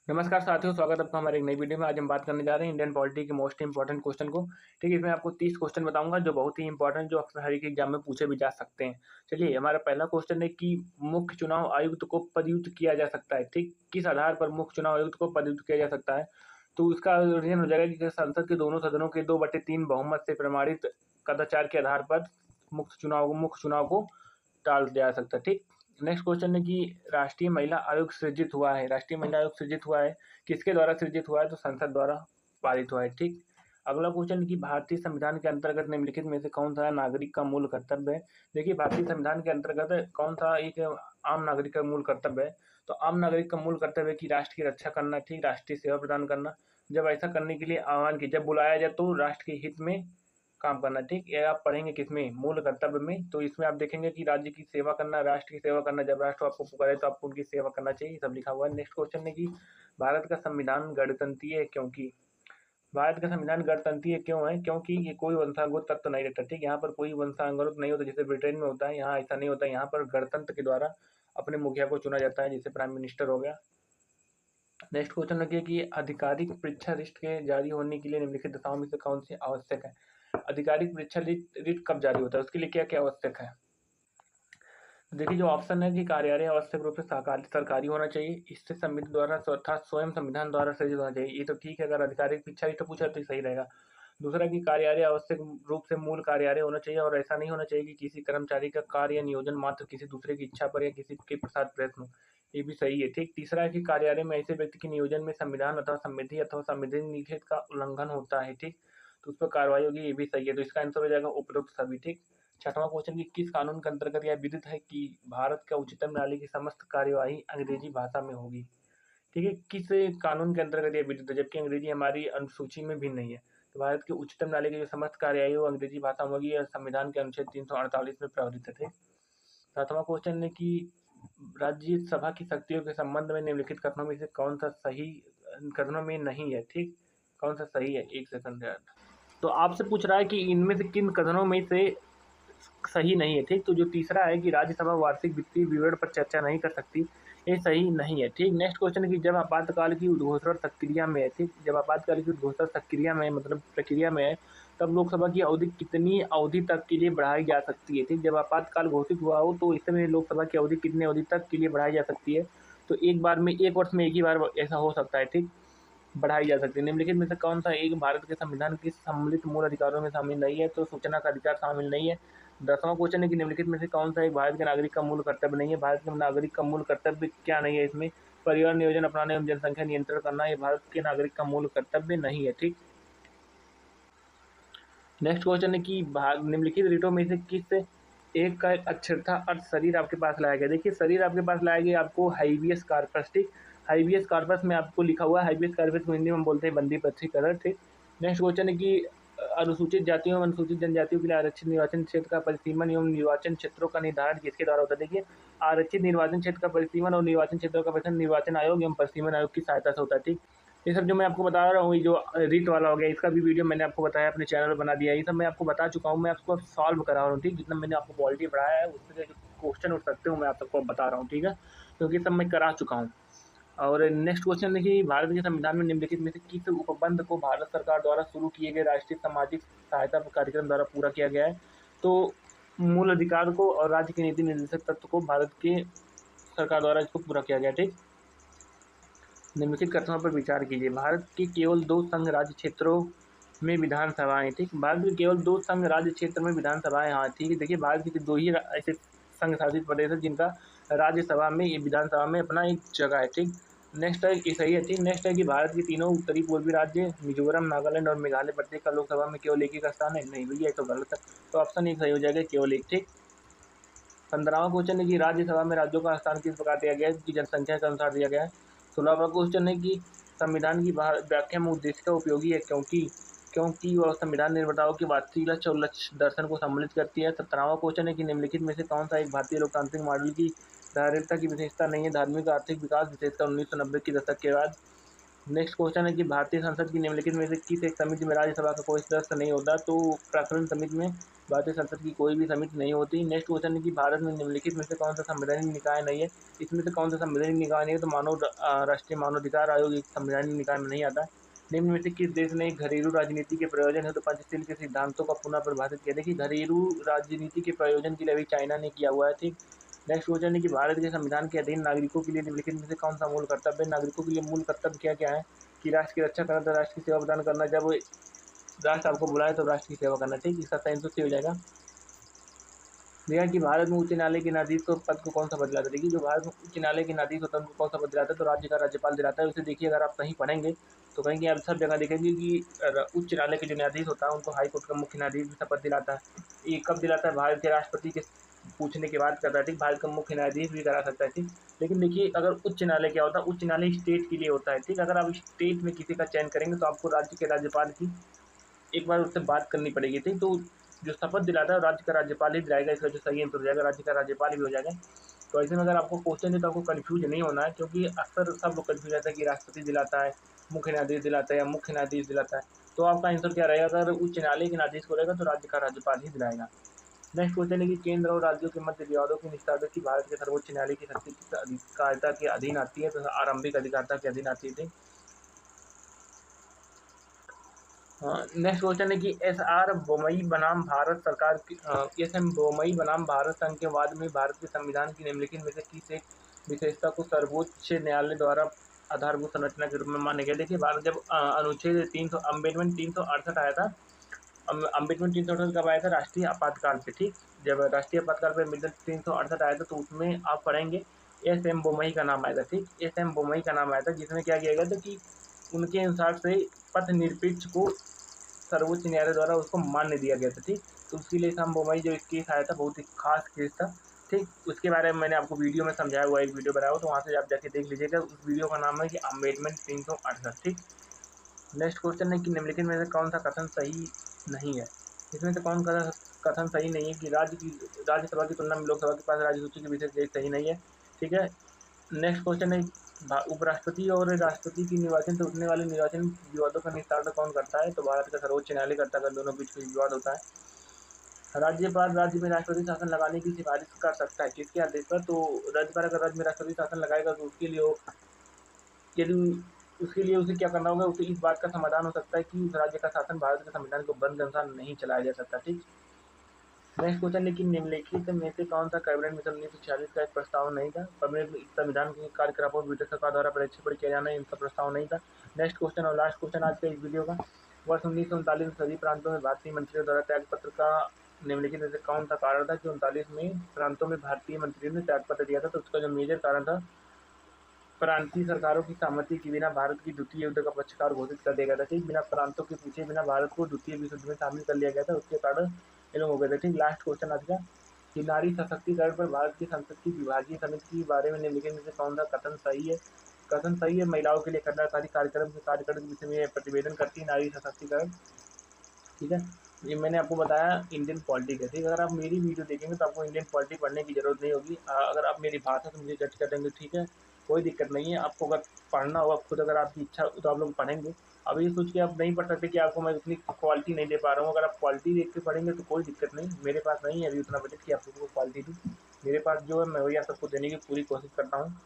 नमस्कार साथियों, स्वागत है आपका हमारे एक नई वीडियो में। आज हम बात करने जा रहे हैं इंडियन पॉलिटी के मोस्ट इंपॉर्टेंट क्वेश्चन को। ठीक है, इसमें आपको 30 क्वेश्चन बताऊंगा जो बहुत ही इंपॉर्टेंट, जो अक्सर हर एक एग्जाम में पूछे भी जा सकते हैं। चलिए, हमारा पहला क्वेश्चन है कि मुख्य चुनाव आयुक्त को पदच्युत किया जा सकता है। ठीक, किस आधार पर मुख्य चुनाव आयुक्त को पदच्युत किया जा सकता है? तो इसका रीजन हो जाएगा कि संसद के दोनों सदनों के 2/3 बहुमत से प्रमाणित कदाचार के आधार पर मुख्य चुनाव को टाल दिया जा सकता है। ठीक, नेक्स्ट क्वेश्चन है कि राष्ट्रीय महिला आयोग सृजित हुआ है। राष्ट्रीय महिला आयोग सृजित हुआ है, किसके द्वारा सृजित हुआ है? तो संसद द्वारा पारित हुआ है। ठीक, अगला क्वेश्चन है कि भारतीय संविधान के अंतर्गत निम्नलिखित में से कौन सा नागरिक का मूल कर्तव्य है? देखिए, भारतीय संविधान के अंतर्गत कौन सा एक आम नागरिक का मूल कर्तव्य है? तो आम नागरिक का मूल कर्तव्य है कि राष्ट्र की रक्षा करना। ठीक, राष्ट्रीय सेवा प्रदान करना। जब ऐसा करने के लिए आह्वान की, जब बुलाया जाए तो राष्ट्र के हित में काम करना। ठीक, ये आप पढ़ेंगे किसमें? मूल कर्तव्य में। तो इसमें आप देखेंगे कि राज्य की सेवा करना, राष्ट्र की सेवा करना। जब राष्ट्र आपको पुकारे तो आपको उनकी सेवा करना चाहिए, सब लिखा हुआ है। नेक्स्ट क्वेश्चन है कि भारत का संविधान गणतंत्रीय है क्योंकि? भारत का संविधान गणतंत्रीय क्यों है? क्योंकि ये कोई वंशानुगत तत्व नहीं रहता। ठीक, यहाँ पर कोई वंशानुगत नहीं होता जैसे ब्रिटेन में होता है, यहाँ ऐसा नहीं होता। यहाँ पर गणतंत्र के द्वारा अपने मुखिया को चुना जाता है, जैसे प्राइम मिनिस्टर हो गया। नेक्स्ट क्वेश्चन है कि आधिकारिक परीक्षा लिस्ट के जारी होने के लिए निम्नलिखित दशाओं में से कौन सी आवश्यक है? आधिकारिक परीक्षा लिस्ट कब जारी होता है, उसके लिए क्या क्या आवश्यक है? देखिए, जो ऑप्शन है कि कार्यालय आवश्यक रूप से सरकारी होना चाहिए, इससे समिति द्वारा अर्थात स्वयं संविधान द्वारा सृजित होना चाहिए। ये तो ठीक है, अगर आधिकारिक परीक्षा लिस्ट पूछा तो सही रहेगा। दूसरा कि कार्यालय आवश्यक रूप से मूल कार्यालय होना चाहिए और ऐसा नहीं होना चाहिए कि किसी कर्मचारी का कार्य या नियोजन मात्र किसी दूसरे की इच्छा पर या किसी के प्रसाद प्रयत्न हो। ये भी सही है। ठीक, तीसरा है कि कार्यालय में ऐसे व्यक्ति के नियोजन में संविधान अथवा संविधि अथवा संविधान निषेध का उल्लंघन होता है। ठीक, तो उस पर कार्रवाई होगी, ये भी सही है। तो इसका आंसर हो जाएगा उपरोक्त सभी। ठीक, छठवां क्वेश्चन कि किस कानून के अंतर्गत यह विदित है कि भारत का उच्चतम न्यायालय की समस्त कार्यवाही अंग्रेजी भाषा में होगी? ठीक है, किस कानून के अंतर्गत यह विदित है, जबकि अंग्रेजी हमारी अनुसूची में भी नहीं है? तो भारत के उच्चतम न्यायालय की जो समस्त कार्यवाही वो अंग्रेजी भाषा में होगी, यह संविधान के अनुच्छेद 348 में प्रावधानित है। सातवां क्वेश्चन है कि राज्यसभा की शक्तियों के संबंध में निम्नलिखित कथनों में से कौन सा सही कथनों में नहीं है? ठीक, कौन सा सही है? एक सेकंड यार। तो आपसे पूछ रहा है कि इनमें से किन कथनों में से सही नहीं है। ठीक, तो जो तीसरा है कि राज्यसभा वार्षिक वित्तीय विवरण पर चर्चा नहीं कर सकती, ये सही नहीं है। ठीक, नेक्स्ट क्वेश्चन है कि जब आपातकाल की उद्घोषणा प्रक्रिया में है, ठीक, जब आपातकाल की उद्घोषणा प्रक्रिया में मतलब प्रक्रिया में है, तब लोकसभा की अवधि कितनी अवधि तक के लिए बढ़ाई जा सकती है? ठीक, जब आपातकाल घोषित हुआ हो तो इस समय लोकसभा की अवधि कितनी अवधि तक के लिए बढ़ाई जा सकती है? तो एक बार में, एक वर्ष में एक ही बार ऐसा हो सकता है। ठीक, बढ़ाई जा सकती है। निम्नलिखित में से कौन सा एक भारत के संविधान के सम्मिलित मूल अधिकारों में शामिल नहीं है? तो सूचना का अधिकार शामिल नहीं है। 10वां क्वेश्चन है कि निम्नलिखित में से कौन सा एक भारत के नागरिक का मूल कर्तव्य नहीं है? भारत के नागरिक का मूल कर्तव्य क्या नहीं है इसमें? परिवार नियोजन अपनाने एवं जनसंख्या नियंत्रण करना, ये भारत के नागरिक का मूल कर्तव्य नहीं है। ठीक, नेक्स्ट क्वेश्चन है कि निम्नलिखित रीटों में से किस एक का एक अक्षरथा अर्थ शरीर आपके पास लाया गया? देखिए, शरीर आपके पास लाया गया आपको हाइबियस कार्पस। ठीक, हाइबियस कार्पस में आपको लिखा हुआ है, हाइबियस कार्पस को हिंदी में बोलते हैं बंदी पक्षीकरण। ठीक, नेक्स्ट क्वेश्चन है कि अनुसूचित जातियों एवं अनुसूचित जनजातियों के लिए आरक्षित निर्वाचन क्षेत्र का परिसीमन एवं निर्वाचन क्षेत्रों का निर्धारण किसके द्वारा होता है? देखिए, आरक्षित निर्वाचन क्षेत्र का परिसीमन और निर्वाचन क्षेत्रों का परिसीमन निर्वाचन आयोग एवं परिसीमन आयोग की सहायता से होता है। ठीक, ये सब जो मैं आपको बता रहा हूँ, ये जो रीट वाला हो गया, इसका भी वीडियो मैंने आपको बताया, अपने चैनल पर बना दिया है। ये सब मैं आपको बता चुका हूँ, मैं आपको सॉल्व करा रहा हूँ। ठीक, जितना मैंने आपको पॉलिटी पढ़ाया है उससे जो क्वेश्चन उठ सकते हो मैं आप सबको बता रहा हूँ। ठीक है, क्योंकि सब मैं करा चुका हूँ। और नेक्स्ट क्वेश्चन देखिए, भारत के संविधान में निम्नलिखित में से किस उपबंध को भारत सरकार द्वारा शुरू किए गए राष्ट्रीय सामाजिक सहायता कार्यक्रम द्वारा पूरा किया गया है? तो मूल अधिकार को और राज्य के नीति निर्देशक तत्व को भारत के सरकार द्वारा इसको पूरा किया गया। ठीक, निम्नलिखित कथनों पर विचार कीजिए। भारत के केवल 2 संघ राज्य क्षेत्रों में विधानसभाएं। ठीक, भारत के केवल 2 संघ राज्य क्षेत्र में विधानसभाएं। हाँ, ठीक है, देखिए, भारत के 2 ही ऐसे संघ शासित प्रदेश है जिनका राज्यसभा में, विधानसभा में अपना एक जगह है। ठीक, नेक्स्ट है, ये सही है। ठीक, नेक्स्ट है कि भारत के तीनों उत्तरी पूर्वी राज्य मिजोरम, नागालैंड और मेघालय प्रत्येक का लोकसभा में केवल एक ही का स्थान है। नहीं भैया, ये तो गलत है। तो ऑप्शन एक सही हो जाएगा, केवल एक। ठीक, 15वां क्वेश्चन है कि राज्यसभा में राज्यों का स्थान किस प्रकार दिया गया है? कि जनसंख्या के अनुसार दिया गया है। 16वां क्वेश्चन है कि संविधान की व्याख्या में उद्देश्य का उपयोगी है क्योंकि वह संविधान निर्माताओं के वास्तविक लक्ष्य और लक्ष्य दर्शन को सम्मिलित करती है। 17वां क्वेश्चन है कि निम्नलिखित में से कौन सा एक भारतीय लोकतांत्रिक मॉडल की धारिता की विशेषता नहीं है? धार्मिक आर्थिक विकास, विशेषकर 1990 के दशक के बाद। नेक्स्ट क्वेश्चन है कि भारतीय संसद की निम्नलिखित में से किस एक समिति में राज्यसभा का कोई सदस्य नहीं होता? तो प्रकरण समिति में भारतीय संसद की कोई भी समिति नहीं होती। नेक्स्ट क्वेश्चन है कि भारत में निम्नलिखित में से कौन सा संवैधानिक निकाय नहीं है? इसमें से कौन सा संवैधानिक निकाय नहीं है? तो राष्ट्रीय मानवाधिकार आयोग एक संवैधानिक निकाय में नहीं आता। निम्न में से किस देश ने घरेलू राजनीति के प्रयोजन हेतु पंचशील के सिद्धांतों का पुनः परिभाषित किया? देखिए, घरेलू राजनीति के प्रयोजन के लिए अभी चाइना ने किया हुआ है, ठीक। नेक्स्ट क्वेश्चन है कि भारत के संविधान के अधीन नागरिकों के लिए निम्नलिखित में से कौन सा मूल कर्तव्य है? नागरिकों के लिए मूल कर्तव्य क्या क्या है? कि राष्ट्र की रक्षा करना, तो राष्ट्र की सेवा प्रदान करना, जब राष्ट्र आपको बुलाए तो राष्ट्र की सेवा करना, ठीक। इसका सही आंसर सी हो जाएगा। भैया कि भारत में उच्च न्यायालय के न्यायाधीश को पद को कौन सा पद दिलाता है? देखिए, जो भारत में उच्च न्यायालय के न्यायाधीश होता है उनको कौन सा पद दिलाता है? तो राज्य का राज्यपाल दिलाता है। उसे देखिए, अगर आप कहीं पढ़ेंगे तो कहीं आप सब जगह देखेंगे कि उच्च न्यायालय के जो न्यायाधीश होता है उनको हाई कोर्ट का मुख्य न्यायाधीश भी शपथ दिलाता है। ये कब दिलाता है? भारत के राष्ट्रपति के पूछने के बाद करता है, ठीक। भारत का मुख्य न्यायाधीश भी करा सकता है, ठीक। लेकिन देखिए, अगर उच्च न्यायालय क्या होता है? उच्च न्यायालय स्टेट के लिए होता है, ठीक। अगर आप स्टेट में किसी का चयन करेंगे तो आपको राज्य के राज्यपाल की एक बार उससे बात करनी पड़ेगी, ठीक। तो जो शपथ दिलाता है राज्य का राज्यपाल ही दिलाएगा। इसका जो सही आंसर हो जाएगा राज्य का राज्यपाल भी हो जाएगा। तो ऐसे में अगर आपको क्वेश्चन है तो आपको कन्फ्यूज नहीं होना है, क्योंकि अक्सर सब लोग कन्फ्यूज रहता है कि राष्ट्रपति दिलाता है, मुख्य न्यायाधीश दिलाता है या मुख्य न्यायाधीश दिलाता है। तो आपका आंसर क्या रहेगा? अगर उच्च न्यायालय के न्यायाधीश को रहेगा तो राज्य का राज्यपाल ही दिलाएगा। नेक्स्ट क्वेश्चन है कि केंद्र और राज्यों के मध्य विवादों की निस्तारण की भारत के सर्वोच्च न्यायालय की शक्ति किस अधिकारिता के अधीन आती है? तो आरंभिक अधिकारिता के अधीन आती है। नेक्स्ट क्वेश्चन है कि एस.आर. बोमई बनाम भारत सरकार की एस.एम. बोमई बनाम भारत संघ के वाद में भारत के संविधान की निम्नलिखित में से किस एक विशेषता को सर्वोच्च न्यायालय द्वारा आधारभूत संरचना के रूप में माना गया? देखिए, भारत जब अनुच्छेद 300 अम्बेडमेंट 368 आया था, अम्बेडमेंट 368 कब आया था? राष्ट्रीय आपातकाल पे, ठीक। जब राष्ट्रीय आपातकाल पे अम्बेडमेंट 368 आया था तो उसमें आप पढ़ेंगे एस.एम. बोमई का नाम आया था, ठीक। एस.एम. बोमई का नाम आया था, जिसमें क्या किया गया था कि उनके अनुसार से पथ निरपेक्ष को सर्वोच्च न्यायालय द्वारा उसको मान्य दिया गया था, ठीक। तो उसके लिए एस.एम. बोमई जो एक केस आया था, बहुत ही खास केस था, ठीक। उसके बारे में मैंने आपको वीडियो में समझाया हुआ, एक वीडियो बनाया हुआ, तो वहाँ से आप जाके देख लीजिएगा। उस वीडियो का नाम है कि अम्बेडमेंट 368, ठीक। नेक्स्ट क्वेश्चन है कि निम्नलिखित में से कौन सा कथन सही नहीं है? इसमें से कौन सा कथन सही नहीं है? कि राज्यसभा की तुलना में लोकसभा के पास राज्य सूची की विशेष देश सही नहीं है, ठीक है। नेक्स्ट क्वेश्चन है उपराष्ट्रपति और राष्ट्रपति की निर्वाचन से उठने वाले निर्वाचन विवादों का निस्तारण कौन करता है? तो भारत का सर्वोच्च न्यायालय करता है, अगर दोनों बीच कोई विवाद होता है। राज्यपाल राज्य में राष्ट्रपति शासन लगाने की सिफारिश कर सकता है, किसके आदेश पर? तो राज्यपाल अगर राज्य में राष्ट्रपति शासन लगाएगा तो यदि उसके लिए उसे क्या करना होगा? उसे इस बात का समाधान हो सकता है कि उस राज्य का शासन भारत के संविधान को बंद के अनुसार नहीं चलाया जा सकता, ठीक। नेक्स्ट क्वेश्चन है कि निम्नलिखित में से कौन सा कैबिनेट मिशन 1946 का एक प्रस्ताव नहीं था? कैबिनेट संविधान के कार्यक्रमों को ब्रिटिश सरकार द्वारा परीक्षण किया जाना, इनका प्रस्ताव नहीं था। नेक्स्ट क्वेश्चन और लास्ट क्वेश्चन आज के इस वीडियो का, वर्ष 1939 में सभी प्रांतों में भारतीय मंत्रियों द्वारा त्यागपत्र का निम्नलिखित में से कौन सा कारण था कि 39 में प्रांतों में भारतीय मंत्रियों ने त्यागपत्र दिया था? तो उसका जो मेजर कारण था, प्रांतीय सरकारों की सहमति के बिना भारत की द्वितीय युद्ध का पक्षकार घोषित कर दिया गया था, ठीक। बिना प्रांतों के पूछे बिना भारत को द्वितीय विश्व युद्ध में शामिल कर लिया गया था, उसके कारण ये लोग हो गए थे, ठीक। लास्ट क्वेश्चन आज का कि नारी सशक्तिकरण पर भारत की संसद की विभागीय समिति के बारे में निम्नलिखित में से कौन सा कथन सही है? कथन सही है, महिलाओं के लिए कल्याणकारी कार्यक्रम के कार्यक्रम के विषय में प्रतिवेदन करती है नारी सशक्तिकरण, ठीक है। ये मैंने आपको बताया इंडियन पॉलिटी का, ठीक है। अगर आप मेरी वीडियो देखेंगे तो आपको इंडियन पॉलिटी पढ़ने की जरूरत नहीं होगी। अगर आप मेरी भाषा से मुझे जज कर देंगे, ठीक है, कोई दिक्कत नहीं है। आपको अगर पढ़ना होगा खुद, अगर आपकी इच्छा हो तो आप लोग पढ़ेंगे। अब ये सोच के आप नहीं पढ़ सकते कि आपको मैं उतनी क्वालिटी नहीं दे पा रहा हूँ। अगर आप क्वालिटी देख के पढ़ेंगे तो कोई दिक्कत नहीं, मेरे पास नहीं है अभी उतना बजट कि आप सबको क्वालिटी दूँ। मेरे पास जो है मैं वही आप सबको देने की पूरी कोशिश करता हूँ।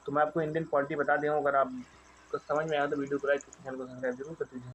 तो मैं आपको इंडियन पॉलिटी बता दे रहा हूँ। अगर आप समझ में आया तो वीडियो को लाइक, चैनल को सब्सक्राइब जरूर कर दीजिए।